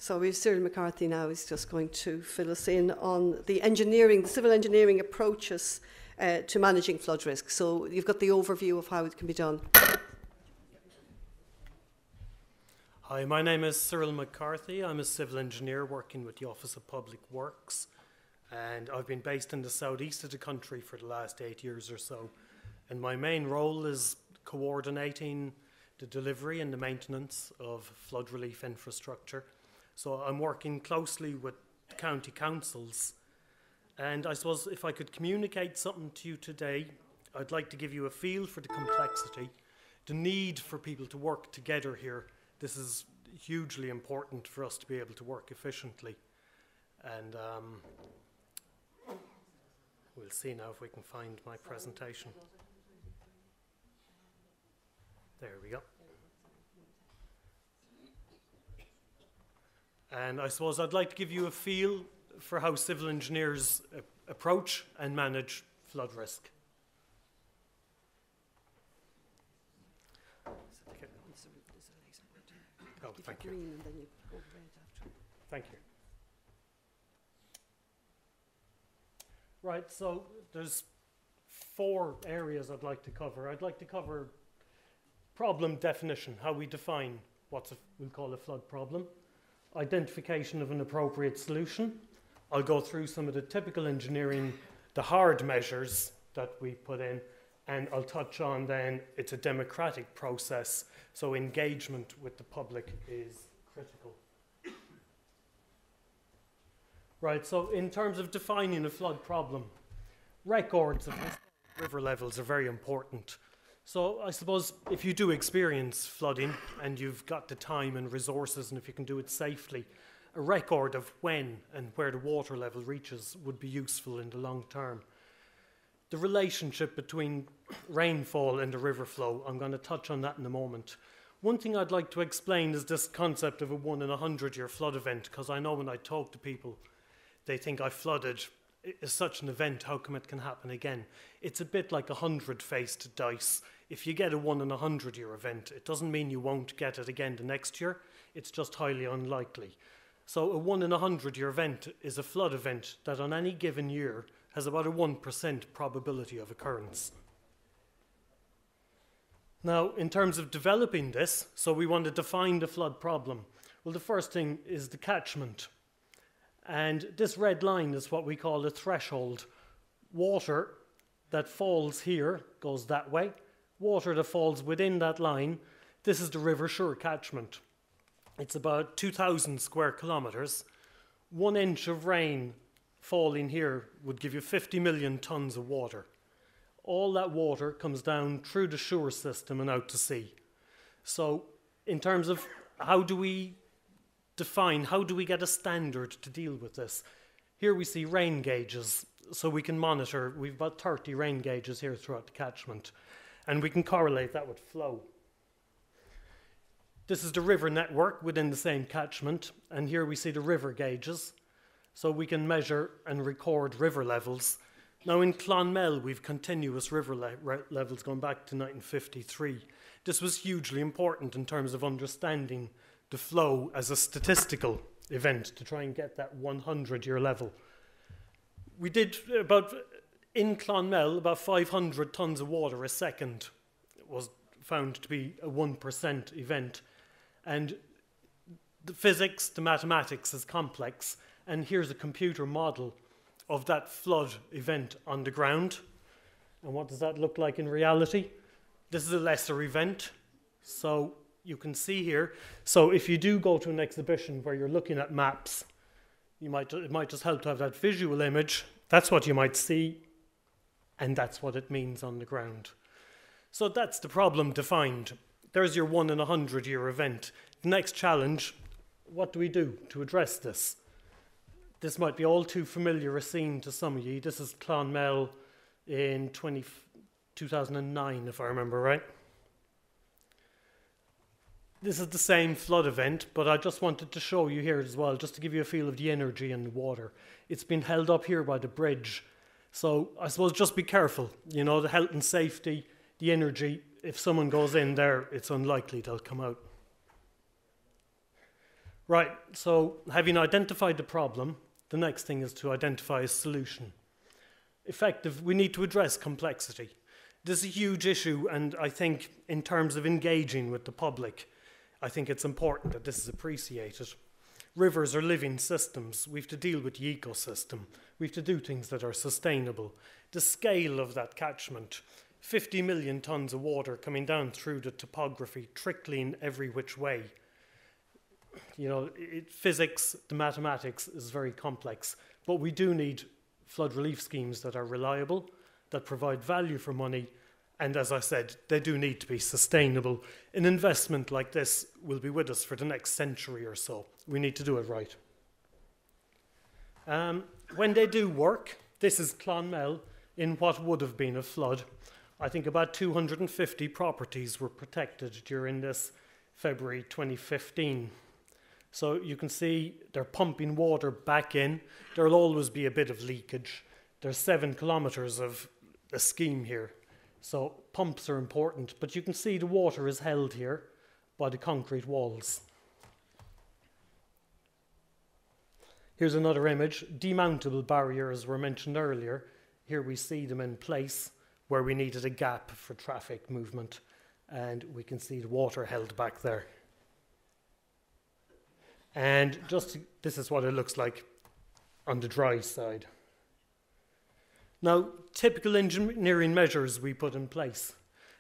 So we have Cyril McCarthy now, who's just going to fill us in on the engineering, the civil engineering approaches to managing flood risk. So you've got the overview of how it can be done. Hi, my name is Cyril McCarthy. I'm a civil engineer working with the Office of Public Works, and I've been based in the southeast of the country for the last 8 years or so. And my main role is coordinating the delivery and the maintenance of flood relief infrastructure. So I'm working closely with county councils. And I suppose if I could communicate something to you today, I'd like to give you a feel for the complexity, the need for people to work together here. This is hugely important for us to be able to work efficiently. And we'll see now if we can find my presentation. There we go. And I suppose I'd like to give you a feel for how civil engineers approach and manage flood risk. Oh, thank you. Thank you. Right, so there's 4 areas I'd like to cover. I'd like to cover problem definition, how we define what we'll call a flood problem. Identification of an appropriate solution. I'll go through some of the typical engineering, the hard measures that we put in, and I'll touch on then it's a democratic process, so engagement with the public is critical. Right, so in terms of defining a flood problem, records of river levels are very important. So I suppose if you do experience flooding and you've got the time and resources and if you can do it safely, a record of when and where the water level reaches would be useful in the long term. The relationship between rainfall and the river flow, I'm going to touch on that in a moment. One thing I'd like to explain is this concept of a 1 in 100-year flood event, because I know when I talk to people, they think I flooded. Is such an event, how come it can happen again? It's a bit like a 100-faced dice. If you get a 1 in 100-year event, it doesn't mean you won't get it again the next year. It's just highly unlikely. So a 1 in 100-year event is a flood event that on any given year has about a 1% probability of occurrence. Now, in terms of developing this, so we want to define the flood problem. Well, the first thing is the catchment. And this red line is what we call a threshold. Water that falls here goes that way. Water that falls within that line, this is the River Suir catchment. It's about 2,000 square kilometres. 1 inch of rain falling here would give you 50 million tonnes of water. All that water comes down through the Suir system and out to sea. So in terms of how do we define, how do we get a standard to deal with this? Here we see rain gauges, so we can monitor. We've about 30 rain gauges here throughout the catchment, and we can correlate that with flow. This is the river network within the same catchment, and here we see the river gauges, so we can measure and record river levels. Now in Clonmel, we've continuous river levels going back to 1953. This was hugely important in terms of understanding the flow as a statistical event to try and get that 100-year level. We did in Clonmel, about 500 tonnes of water a second was found to be a 1% event. And the physics, the mathematics is complex. And here's a computer model of that flood event on the ground. And what does that look like in reality? This is a lesser event. So you can see here. So if you do go to an exhibition where you're looking at maps, it might just help to have that visual image. That's what you might see, and that's what it means on the ground. So that's the problem defined. There's your 1 in 100-year event. The next challenge, what do we do to address this? This might be all too familiar a scene to some of you. This is Clonmel in 2009, if I remember right. This is the same flood event, but I just wanted to show you here as well, just to give you a feel of the energy in the water. It's been held up here by the bridge. So I suppose just be careful, you know, the health and safety, the energy. If someone goes in there, it's unlikely they'll come out. Right, so having identified the problem, the next thing is to identify a solution. We need to address complexity. This is a huge issue, and I think in terms of engaging with the public, I think it's important that this is appreciated. Rivers are living systems. We have to deal with the ecosystem. We have to do things that are sustainable. The scale of that catchment, 50 million tonnes of water coming down through the topography, trickling every which way. You know, physics, the mathematics is very complex, but we do need flood relief schemes that are reliable, that provide value for money, and as I said, they do need to be sustainable. An investment like this will be with us for the next century or so. We need to do it right. When they do work, this is Clonmel in what would have been a flood. I think about 250 properties were protected during this February 2015. So you can see they're pumping water back in. There'll always be a bit of leakage. There's 7 kilometres of a scheme here. So pumps are important, but you can see the water is held here by the concrete walls. Here's another image. Demountable barriers were mentioned earlier. Here we see them in place where we needed a gap for traffic movement, and we can see the water held back there. And this is what it looks like on the dry side. Now, typical engineering measures we put in place,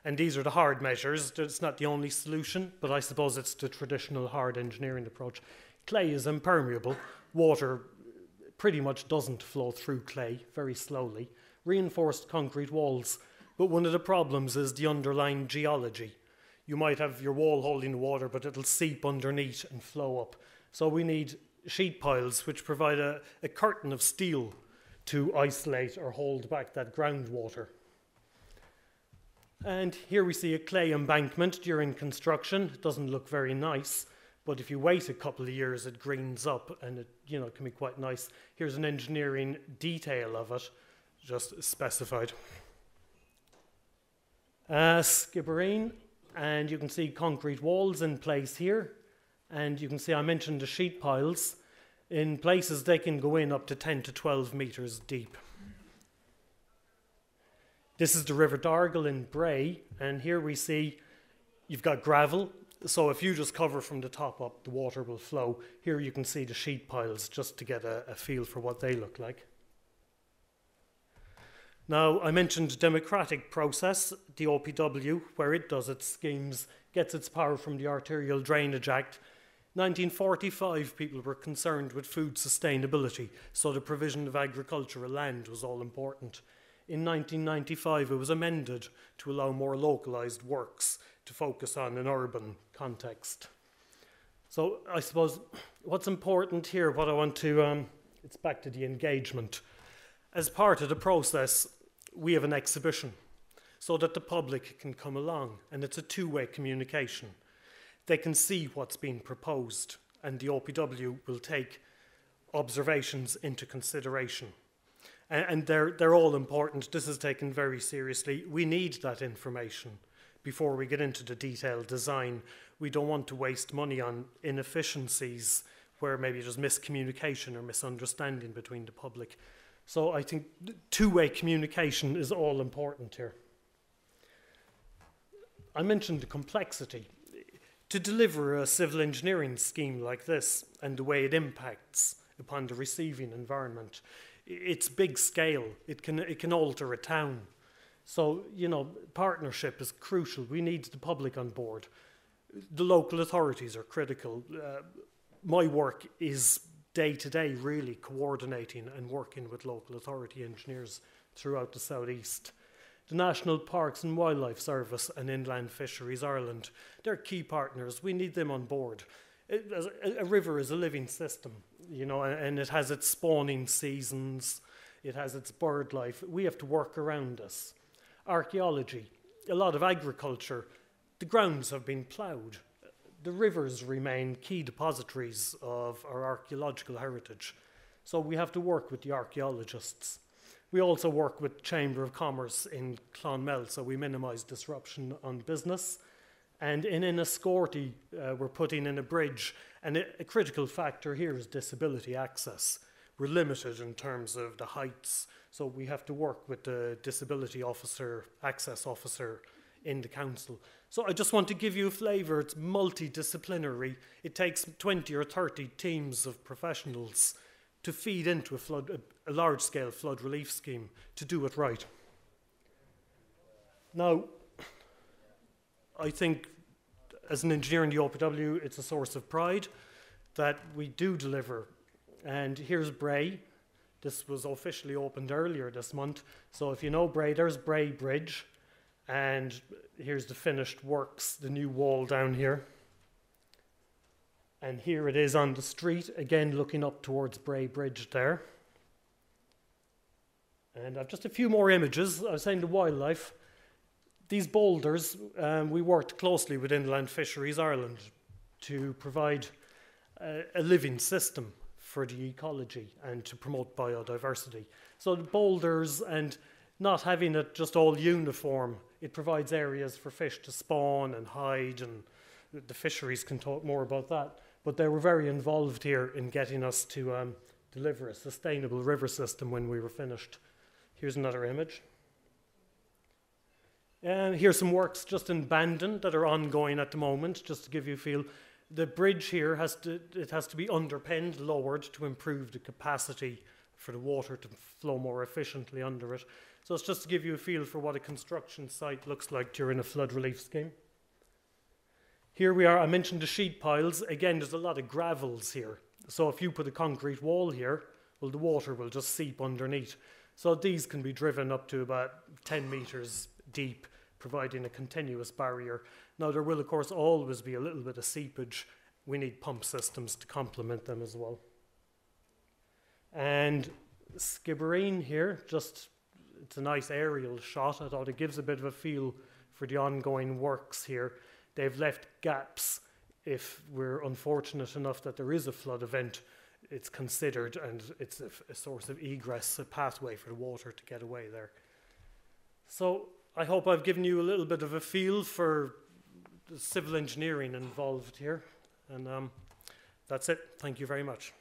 and these are the hard measures. It's not the only solution, but I suppose it's the traditional hard engineering approach. Clay is impermeable. Water pretty much doesn't flow through clay, very slowly. Reinforced concrete walls, but one of the problems is the underlying geology. You might have your wall holding the water, but it'll seep underneath and flow up. So we need sheet piles which provide a curtain of steel to isolate or hold back that groundwater. And here we see a clay embankment during construction. It doesn't look very nice, but if you wait a couple of years, it greens up and it can be quite nice. Here's an engineering detail of it, just specified. Skibbereen, and you can see concrete walls in place here. And you can see I mentioned the sheet piles. In places they can go in up to 10 to 12 metres deep. This is the River Dargle in Bray, and here we see you've got gravel. So if you just cover from the top up, the water will flow. Here you can see the sheet piles just to get a feel for what they look like. Now, I mentioned democratic process, the OPW, where it does its schemes, gets its power from the Arterial Drainage Act. 1945, people were concerned with food sustainability, so the provision of agricultural land was all important. In 1995, it was amended to allow more localised works to focus on an urban context. So I suppose what's important here, what I want to, it's back to the engagement. As part of the process, we have an exhibition so that the public can come along, and it's a two-way communication. They can see what's being proposed, and the OPW will take observations into consideration. And they're all important. This is taken very seriously. We need that information before we get into the detailed design. We don't want to waste money on inefficiencies where maybe there's miscommunication or misunderstanding between the public. So I think two-way communication is all important here. I mentioned the complexity. To deliver a civil engineering scheme like this and the way it impacts upon the receiving environment, it's big scale. It can alter a town. So, partnership is crucial. We need the public on board. The local authorities are critical. My work is day-to-day really coordinating and working with local authority engineers throughout the southeast. The National Parks and Wildlife Service and Inland Fisheries Ireland, they're key partners. We need them on board. A river is a living system, and it has its spawning seasons, it has its bird life. We have to work around this. Archaeology, a lot of agriculture, the grounds have been ploughed. The rivers remain key depositories of our archaeological heritage. So we have to work with the archaeologists. We also work with Chamber of Commerce in Clonmel, so we minimise disruption on business. And in Enniscorthy, we're putting in a bridge. And a critical factor here is disability access. We're limited in terms of the heights, so we have to work with the disability officer, access officer in the council. So I just want to give you a flavour. It's multidisciplinary. It takes 20 or 30 teams of professionals to feed into a large-scale flood relief scheme to do it right. Now, I think as an engineer in the OPW, it's a source of pride that we do deliver. And here's Bray. This was officially opened earlier this month. So if you know Bray, there's Bray Bridge. And here's the finished works, the new wall down here. And here it is on the street, again looking up towards Bray Bridge there. And I've just a few more images. I was saying the wildlife. These boulders, we worked closely with Inland Fisheries Ireland to provide a living system for the ecology and to promote biodiversity. So the boulders, and not having it just all uniform, it provides areas for fish to spawn and hide, and the fisheries can talk more about that. But they were very involved here in getting us to deliver a sustainable river system when we were finished. Here's another image. Here's some works just in Bandon that are ongoing at the moment, just to give you a feel. The bridge here has to be underpinned, lowered to improve the capacity for the water to flow more efficiently under it. So it's just to give you a feel for what a construction site looks like during a flood relief scheme. Here we are, I mentioned the sheet piles. Again, there's a lot of gravels here. So if you put a concrete wall here, well, the water will just seep underneath. So these can be driven up to about 10 metres deep, providing a continuous barrier. Now, there will, of course, always be a little bit of seepage. We need pump systems to complement them as well. And Skibbereen here, just, it's a nice aerial shot. I thought it gives a bit of a feel for the ongoing works here. They've left gaps. If we're unfortunate enough that there is a flood event, it's considered, and it's a source of egress, a pathway for the water to get away there. So I hope I've given you a little bit of a feel for the civil engineering involved here. And that's it. Thank you very much.